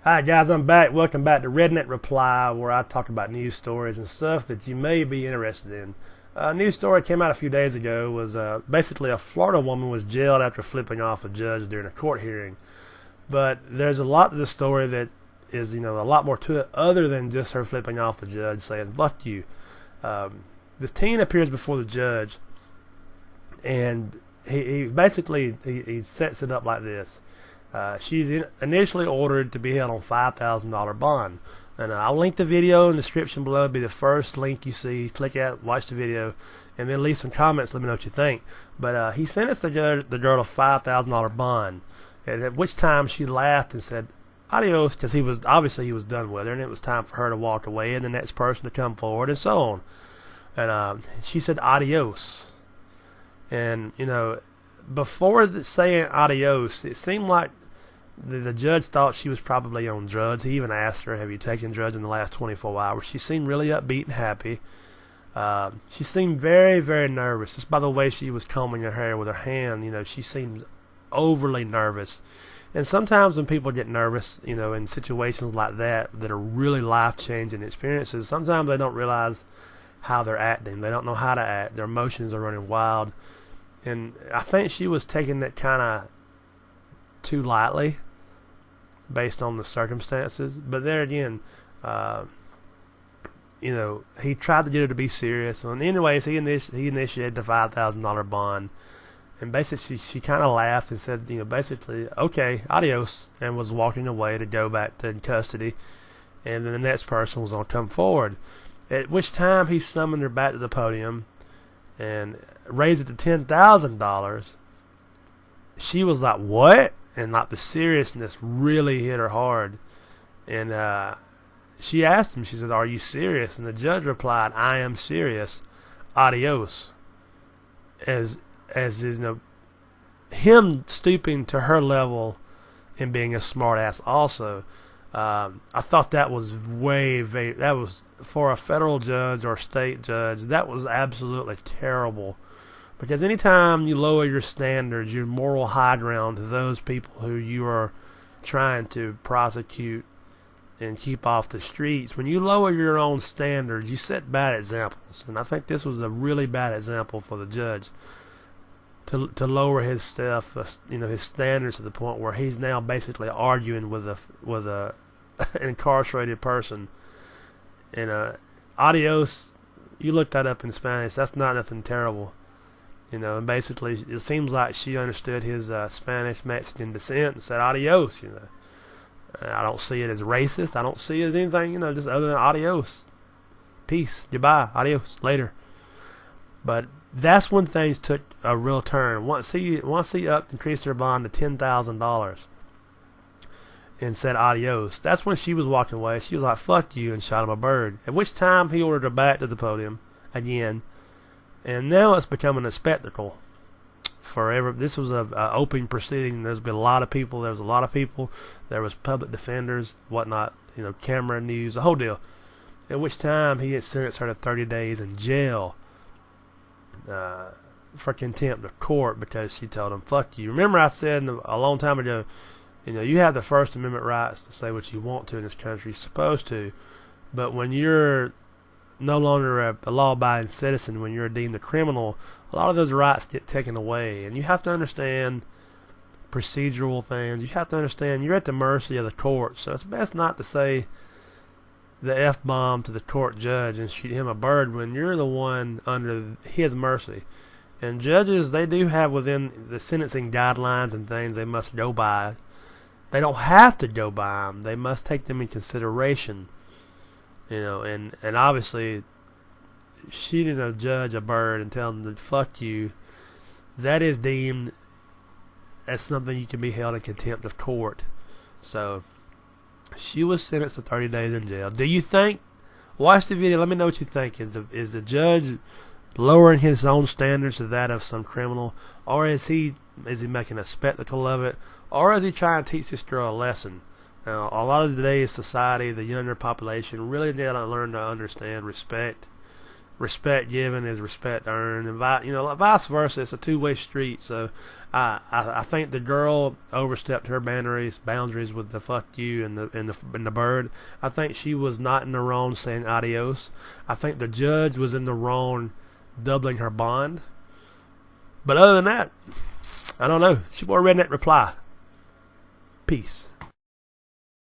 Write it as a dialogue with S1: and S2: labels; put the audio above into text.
S1: Hi guys, I'm back. Welcome back to Redneck Reply, where I talk about news stories and stuff that you may be interested in. A news story came out a few days ago was basically a Florida woman was jailed after flipping off a judge during a court hearing. But there's a lot to the story that is, a lot more to it other than just her flipping off the judge saying, fuck you. This teen appears before the judge, and he basically he sets it up like this. She's initially ordered to be held on $5,000 bond. And I'll link the video in the description below. It'll be the first link you see. Click it, watch the video, and then leave some comments. Let me know what you think. But he sentenced the girl to $5,000 bond, at which time she laughed and said adios, because he was done with her, and it was time for her to walk away and the next person to come forward and so on. And she said adios. And before saying adios, it seemed like the judge thought she was probably on drugs. He even asked her, have you taken drugs in the last 24 hours? She seemed really upbeat and happy. She seemed very, very nervous. Just by the way she was combing her hair with her hand, she seemed overly nervous. And sometimes when people get nervous, in situations like that are really life-changing experiences, sometimes they don't realize how they're acting. They don't know how to act. Their emotions are running wild. And I think she was taking that kind of too lightly based on the circumstances. But there again, he tried to get her to be serious. And anyways, he initiated the $5,000 bond. And basically, she kind of laughed and said, basically, okay, adios, and was walking away to go back to custody. And then the next person was going to come forward. At which time he summoned her back to the podium and raised it to $10,000. She was like, what? And like the seriousness really hit her hard. And she asked him, she said, are you serious? And the judge replied, I am serious. Adios. As is, him stooping to her level and being a smart ass also. I thought that was that was, for a federal judge or state judge, that was absolutely terrible. Because anytime you lower your standards, your moral high ground to those people who you are trying to prosecute and keep off the streets, when you lower your own standards, you set bad examples. And I think this was a really bad example for the judge to lower his stuff, his standards to the point where he's now basically arguing with a incarcerated person. And adios, you look that up in Spanish. That's not nothing terrible. And basically, it seems like she understood his Spanish Mexican descent and said adios. I don't see it as racist. I don't see it as anything, just other than adios, peace, goodbye, adios, later. But that's when things took a real turn. Once he increased her bond to $10,000 and said adios, that's when she was walking away. She was like, fuck you, and shot him a bird. At which time he ordered her back to the podium again. And now it's becoming a spectacle. This was an open proceeding. There's been a lot of people. There was a lot of people. There was public defenders, whatnot, camera news, the whole deal. At which time he had sentenced her to 30 days in jail for contempt of court because she told him, fuck you. Remember I said a long time ago, you have the First Amendment rights to say what you want to in this country. You're supposed to. But when you're no longer a law-abiding citizen, when you're deemed a criminal, a lot of those rights get taken away. And you have to understand procedural things. You have to understand you're at the mercy of the court. So it's best not to say the F-bomb to the court judge and shoot him a bird when you're the one under his mercy. And judges, they do have within the sentencing guidelines and things they must go by. They don't have to go by them. They must take them in consideration. And obviously, shooting a judge a bird and telling them to fuck you, that is deemed as something you can be held in contempt of court. So, she was sentenced to 30 days in jail. Do you think, watch the video, let me know what you think. Is the judge lowering his own standards to that of some criminal? Or is he making a spectacle of it? Or is he trying to teach this girl a lesson? Now, a lot of today's society, the younger population, really need to learn to understand respect respect given is respect earned, and vice versa. It's a two-way street. So I think the girl overstepped her boundaries with the fuck you and the bird. I think she was not in the wrong saying adios. I think the judge was in the wrong doubling her bond. But other than that, I don't know. It's your boy Redneck Reply. Peace.